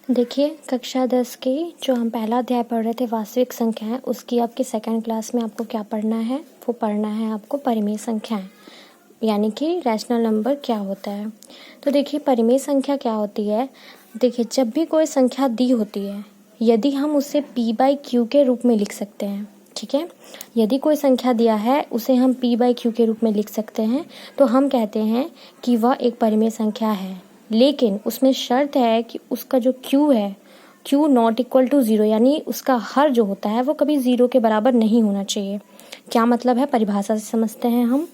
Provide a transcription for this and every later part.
देखिए कक्षा 10 की जो हम पहला अध्याय पढ़ रहे थे वास्तविक संख्याएं, उसकी आपकी सेकंड क्लास में आपको क्या पढ़ना है, वो पढ़ना है आपको परिमेय संख्याएं, यानी कि रैशनल नंबर क्या होता है। तो देखिए परिमेय संख्या क्या होती है। देखिए जब भी कोई संख्या दी होती है, यदि हम उसे p/q के रूप में लिख सकते हैं, ठीक है। यदि कोई संख्या दिया है उसे हम p/q के रूप में लिख सकते हैं, तो हम कहते हैं कि वह एक परिमेय संख्या है। लेकिन उसमें शर्त है कि उसका जो q है, q नॉट इक्वल टू 0, यानी उसका हर जो होता है वो कभी 0 के बराबर नहीं होना चाहिए। क्या मतलब है, परिभाषा से समझते हैं हम।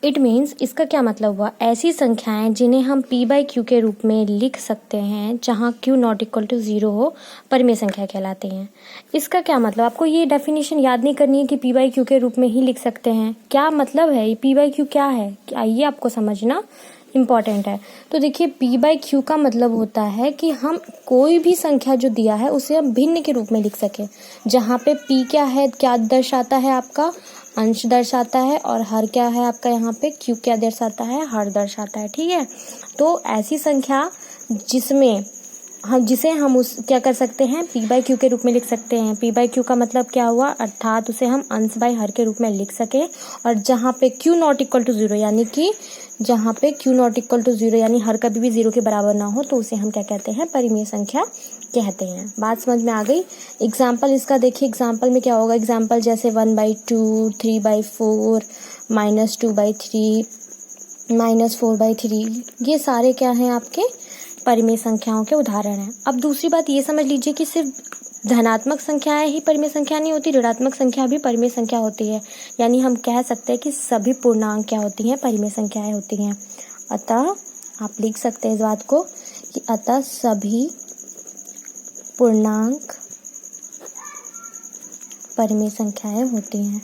इट मीन्स, इसका क्या मतलब हुआ, ऐसी संख्याएं जिन्हें हम p/q के रूप में लिख सकते हैं जहां q नॉट इक्वल टू 0 हो, परिमेय संख्या कहलाती हैं। इसका क्या मतलब, आपको ये डेफिनेशन याद नहीं करनी है कि p/q के रूप में ही लिख सकते हैं। क्या मतलब है, ये p/q क्या है, ये आपको समझना इम्पॉर्टेंट है। तो देखिए p/q का मतलब होता है कि हम कोई भी संख्या जो दिया है उसे हम भिन्न के रूप में लिख सकें, जहाँ पे p क्या है, क्या दर्शाता है, आपका अंश दर्शाता है, और हर क्या है आपका, यहाँ पे q क्या दर्शाता है, हर दर्शाता है, ठीक है। तो ऐसी संख्या जिसे हम उस क्या कर सकते हैं, p/q के रूप में लिख सकते हैं। p/q का मतलब क्या हुआ, अर्थात उसे हम अंश बाय हर के रूप में लिख सके, और जहाँ पे q नॉट इक्वल टू 0, यानी कि जहाँ पे q नॉट इक्वल टू 0 यानी हर कभी भी 0 के बराबर ना हो, तो उसे हम क्या कहते हैं, परिमेय संख्या कहते हैं। बात समझ में आ गई। एग्जाम्पल इसका देखिए, एग्जाम्पल में क्या होगा, एग्जाम्पल जैसे 1/2, 3/4, -2/3, -4/3, ये सारे क्या हैं आपके परिमेय संख्याओं के उदाहरण हैं। अब दूसरी बात ये समझ लीजिए कि सिर्फ धनात्मक संख्याएं ही परिमेय संख्या नहीं होती, ऋणात्मक संख्या भी परिमेय संख्या होती है। यानी हम कह सकते हैं कि सभी पूर्णांक क्या होती हैं, परिमेय संख्याएं होती हैं। अतः आप लिख सकते हैं इस बात को कि अतः सभी पूर्णांक परिमेय संख्याएं होती हैं।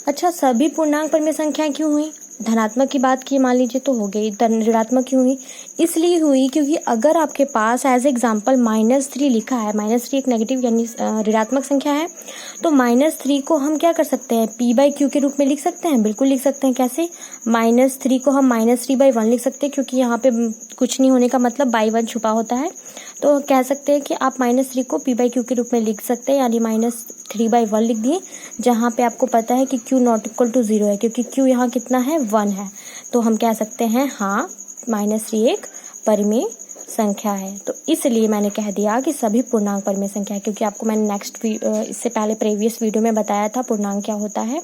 अच्छा, सभी पूर्णांक परिमेय संख्याएं क्यों हुई, धनात्मक की बात की मान लीजिए तो हो गई, ऋणात्मक क्यों हुई, इसलिए हुई क्योंकि अगर आपके पास एज एग्जाम्पल -3 लिखा है, -3 एक नेगेटिव यानी ऋणात्मक संख्या है, तो -3 को हम क्या कर सकते हैं, p/q के रूप में लिख सकते हैं। बिल्कुल लिख सकते हैं। कैसे, -3 को हम -3/1 लिख सकते हैं, क्योंकि यहाँ पे कुछ नहीं होने का मतलब by1 छुपा होता है। तो कह सकते हैं कि आप -3 को p/q के रूप में लिख सकते हैं, यानी -3/1 लिख दिए, जहाँ पे आपको पता है कि q नॉट इक्वल टू 0 है, क्योंकि q यहाँ कितना है, 1 है। तो हम कह सकते हैं हाँ, -3 एक परिमेय संख्या है। तो इसलिए मैंने कह दिया कि सभी पूर्णांक परिमेय संख्या है, क्योंकि आपको मैंने इससे पहले प्रीवियस वीडियो में बताया था पूर्णांक क्या होता है।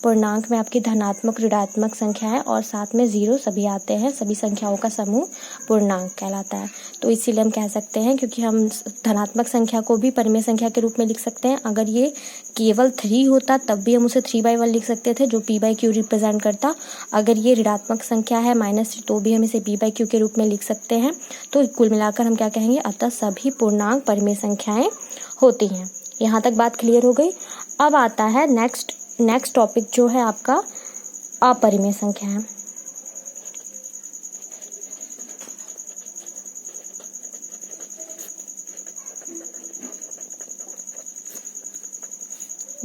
पूर्णांक में आपकी धनात्मक, ऋणात्मक संख्या है और साथ में 0 सभी आते हैं। सभी संख्याओं का समूह पूर्णांक कहलाता है। तो इसीलिए हम कह सकते हैं, क्योंकि हम धनात्मक संख्या को भी परिमेय संख्या के रूप में लिख सकते हैं। अगर ये केवल 3 होता तब भी हम उसे 3/1 लिख सकते थे, जो p/q रिप्रेजेंट करता। अगर ये ऋणात्मक संख्या है -3, तो भी हम इसे p/q के रूप में लिख सकते हैं। तो कुल मिलाकर हम क्या कहेंगे, अतः सभी पूर्णांक परिमेय संख्याएं होती हैं। यहाँ तक बात क्लियर हो गई। अब आता है नेक्स्ट टॉपिक, जो है आपका अपरिमेय संख्या है।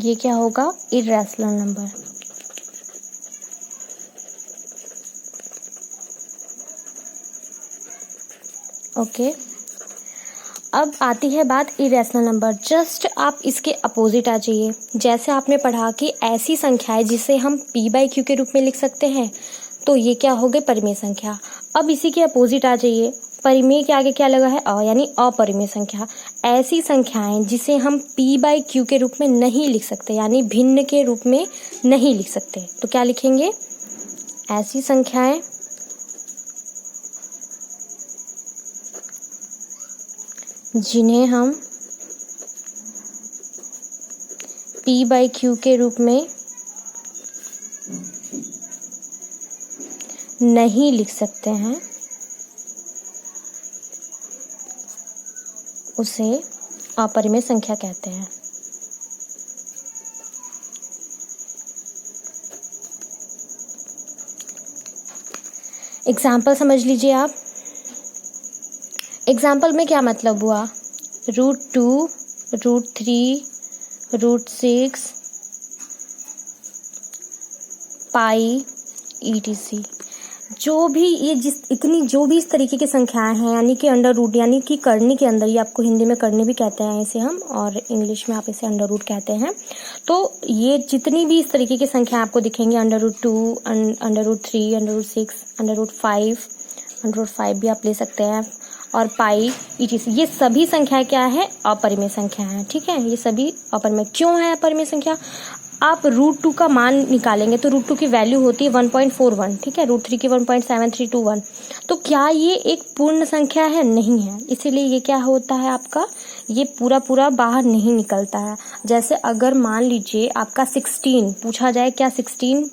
ये क्या होगा, इर्रेशनल नंबर। ओके, अब आती है बात इरेशनल नंबर। जस्ट आप इसके अपोजिट आ जाइए। जैसे आपने पढ़ा कि ऐसी संख्याएं जिसे हम p/q के रूप में लिख सकते हैं, तो ये क्या हो गए, परिमेय संख्या। अब इसी के अपोजिट आ जाइए, परिमेय के आगे क्या लगा है, यानी अपरिमेय संख्या। ऐसी संख्याएं जिसे हम p/q के रूप में नहीं लिख सकते, यानी भिन्न के रूप में नहीं लिख सकते, तो क्या लिखेंगे, ऐसी संख्याएं जिन्हें हम p/q के रूप में नहीं लिख सकते हैं, उसे अपरिमेय संख्या कहते हैं। एग्जाम्पल समझ लीजिए आप। एग्जाम्पल में क्या मतलब हुआ, √2, √3, √6, पाई etc। जो भी ये जो भी इस तरीके की संख्याएं हैं, यानी कि अंडर रूट, यानी कि करनी के अंदर, ये आपको हिंदी में करनी भी कहते हैं इसे हम, और इंग्लिश में आप इसे अंडर रूट कहते हैं। तो ये जितनी भी इस तरीके की संख्याएं आपको दिखेंगी, √2, √3, √6, √5, √5 भी आप ले सकते हैं, और पाई etc, ये सभी संख्याएं क्या है, अपरिमेय संख्या है। ठीक है, ये सभी अपरिमेय क्यों है अपरिमेय संख्या। आप √2 का मान निकालेंगे तो √2 की वैल्यू होती है 1.41, ठीक है, √3 की 1.7321। तो क्या ये एक पूर्ण संख्या है, नहीं है, इसीलिए ये क्या होता है आपका, ये पूरा बाहर नहीं निकलता है। जैसे अगर मान लीजिए आपका 16 पूछा जाए, क्या 16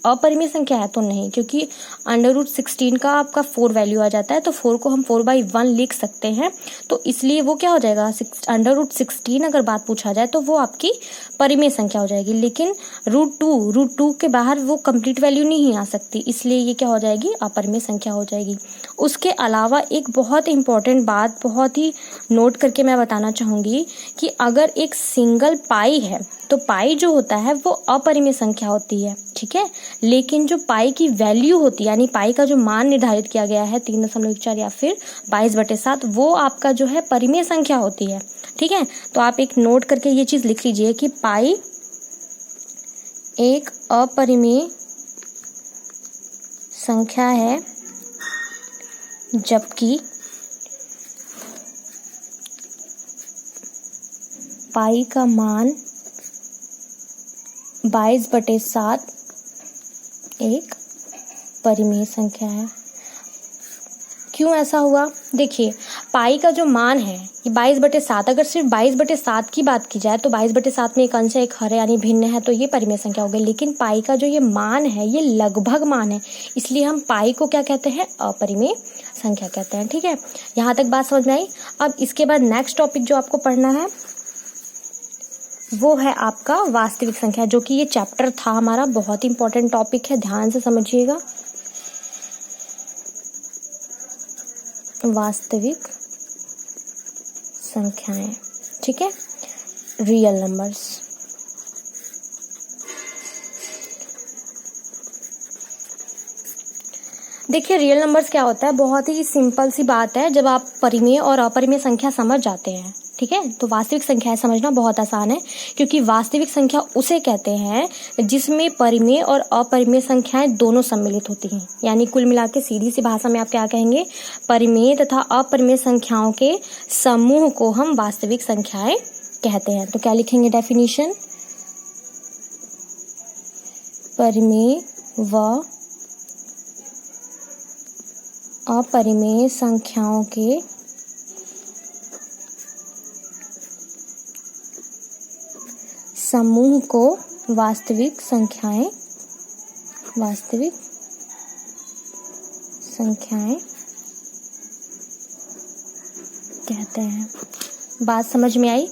अपरिमेय संख्या है, तो नहीं, क्योंकि √16 का आपका 4 वैल्यू आ जाता है, तो 4 को हम 4/1 लिख सकते हैं, तो इसलिए वो क्या हो जाएगा, √16 अगर बात पूछा जाए तो वो आपकी परिमेय संख्या हो जाएगी। लेकिन √2 के बाहर वो कंप्लीट वैल्यू नहीं आ सकती, इसलिए ये क्या हो जाएगी, अपरिमेय संख्या हो जाएगी। उसके अलावा एक बहुत इंपॉर्टेंट बात, बहुत ही नोट करके मैं बताना चाहूंगी कि अगर एक सिंगल पाई है तो पाई जो होता है वो अपरिमेय संख्या होती है, ठीक है। लेकिन जो पाई की वैल्यू होती है, यानी पाई का जो मान निर्धारित किया गया है 3.14 या फिर 22/7, वो आपका जो है परिमेय संख्या होती है, ठीक है। तो आप एक नोट करके ये चीज लिख लीजिए कि पाई एक अपरिमेय संख्या है, जबकि पाई का मान 22/7 एक परिमेय संख्या है। क्यों ऐसा हुआ, देखिए पाई का जो मान है ये 22/7, अगर सिर्फ 22/7 की बात की जाए तो 22/7 में एक अंश है, एक हर है, यानी भिन्न है, तो ये परिमेय संख्या हो गई। लेकिन पाई का जो ये मान है ये लगभग मान है, इसलिए हम पाई को क्या कहते हैं, अपरिमेय संख्या कहते हैं, ठीक है। यहाँ तक बात समझ में आई। अब इसके बाद नेक्स्ट टॉपिक जो आपको पढ़ना है वो है आपका वास्तविक संख्या, जो कि ये चैप्टर था हमारा, बहुत इंपॉर्टेंट टॉपिक है, ध्यान से समझिएगा। वास्तविक संख्याएं, ठीक है, रियल नंबर्स। देखिए रियल नंबर्स क्या होता है, बहुत ही सिंपल सी बात है, जब आप परिमेय और अपरिमेय संख्या समझ जाते हैं, ठीक है, तो वास्तविक संख्याएं समझना बहुत आसान है, क्योंकि वास्तविक संख्या उसे कहते हैं जिसमें परिमेय और अपरिमेय संख्याएं दोनों सम्मिलित होती हैं। यानी कुल मिला के सीधी सी भाषा में आप क्या कहेंगे, परिमेय तथा अपरिमेय संख्याओं के समूह को हम वास्तविक संख्याएं कहते हैं। तो क्या लिखेंगे डेफिनेशन, परिमेय व अपरिमेय संख्याओं के समूह को वास्तविक संख्याएं कहते हैं। बात समझ में आई,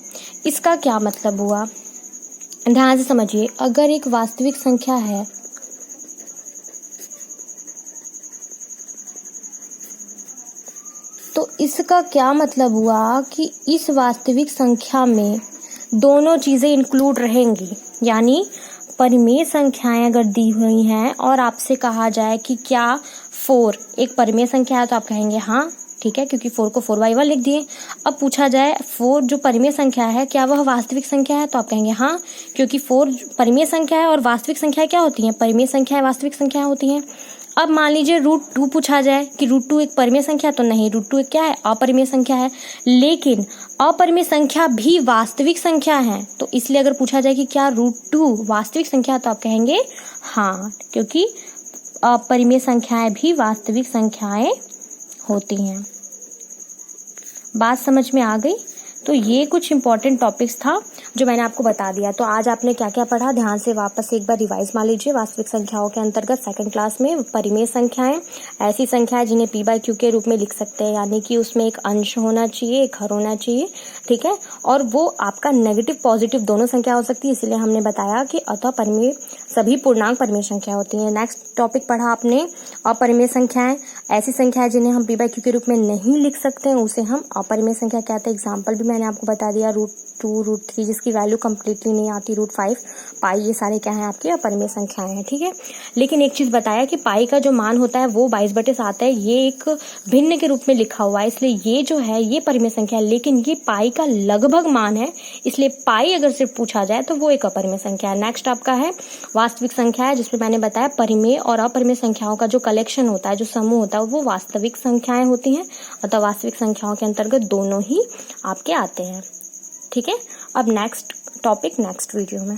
इसका क्या मतलब हुआ, ध्यान से समझिए। अगर एक वास्तविक संख्या है तो इसका क्या मतलब हुआ कि इस वास्तविक संख्या में दोनों चीजें इंक्लूड रहेंगी। यानी परिमेय संख्याएं अगर दी हुई हैं और आपसे कहा जाए कि क्या 4 एक परिमेय संख्या है, तो आप कहेंगे हाँ, ठीक है, क्योंकि 4 को 4/1 लिख दिए। अब पूछा जाए 4 जो परिमेय संख्या है क्या वह वास्तविक संख्या है, तो आप कहेंगे हाँ, क्योंकि 4 परिमेय संख्या है और वास्तविक संख्या क्या होती है, परिमेय संख्याएं वास्तविक संख्याएं होती हैं। अब मान लीजिए √2 पूछा जाए कि √2 एक परिमेय संख्या, तो नहीं, √2 एक क्या है, अपरिमेय संख्या है। लेकिन अपरिमेय संख्या भी वास्तविक संख्या है, तो इसलिए अगर पूछा जाए कि क्या √2 वास्तविक संख्या, तो आप कहेंगे हाँ, क्योंकि अपरिमेय संख्याएं भी वास्तविक संख्याएं होती हैं। बात समझ में आ गई। तो ये कुछ इंपॉर्टेंट टॉपिक्स था जो मैंने आपको बता दिया। तो आज आपने क्या क्या पढ़ा, ध्यान से वापस एक बार रिवाइज मार लीजिए। वास्तविक संख्याओं के अंतर्गत सेकंड क्लास में परिमेय संख्याएं ऐसी संख्याएं जिन्हें p/q के रूप में लिख सकते हैं, यानी कि उसमें एक अंश होना चाहिए, एक हर होना चाहिए, ठीक है, और वो आपका नेगेटिव पॉजिटिव दोनों संख्या हो सकती है, इसलिए हमने बताया कि अतः परिमेय सभी पूर्णांक परिमेय संख्या होती हैं। नेक्स्ट टॉपिक पढ़ा आपने अपरिमेय संख्याएं, ऐसी संख्याएं जिन्हें हम p/q के रूप में नहीं लिख सकते हैं, उसे हम अपरिमेय संख्या कहते हैं। एग्जाम्पल भी मैंने आपको बता दिया, √2, √3 जिसकी वैल्यू कंप्लीटली नहीं आती, √5, पाई, ये सारे क्या हैं आपके अपरिमेय संख्याएं हैं, ठीक है। लेकिन एक चीज बताया कि पाई का जो मान होता है वो 22/7 है, ये एक भिन्न के रूप में लिखा हुआ है, इसलिए ये जो है ये परिमेय संख्या है, लेकिन ये पाई का लगभग मान है, इसलिए पाई अगर सिर्फ पूछा जाए तो वो एक अपरिमेय संख्या है। नेक्स्ट आपका है वास्तविक संख्या है, जिसमें मैंने बताया परिमेय और अपरिमेय संख्याओं का जो कलेक्शन होता है, जो समूह होता है, वो वास्तविक संख्याएं होती हैं, अतः वास्तविक संख्याओं के अंतर्गत दोनों ही आपके आते हैं, ठीक है। अब नेक्स्ट टॉपिक नेक्स्ट वीडियो में।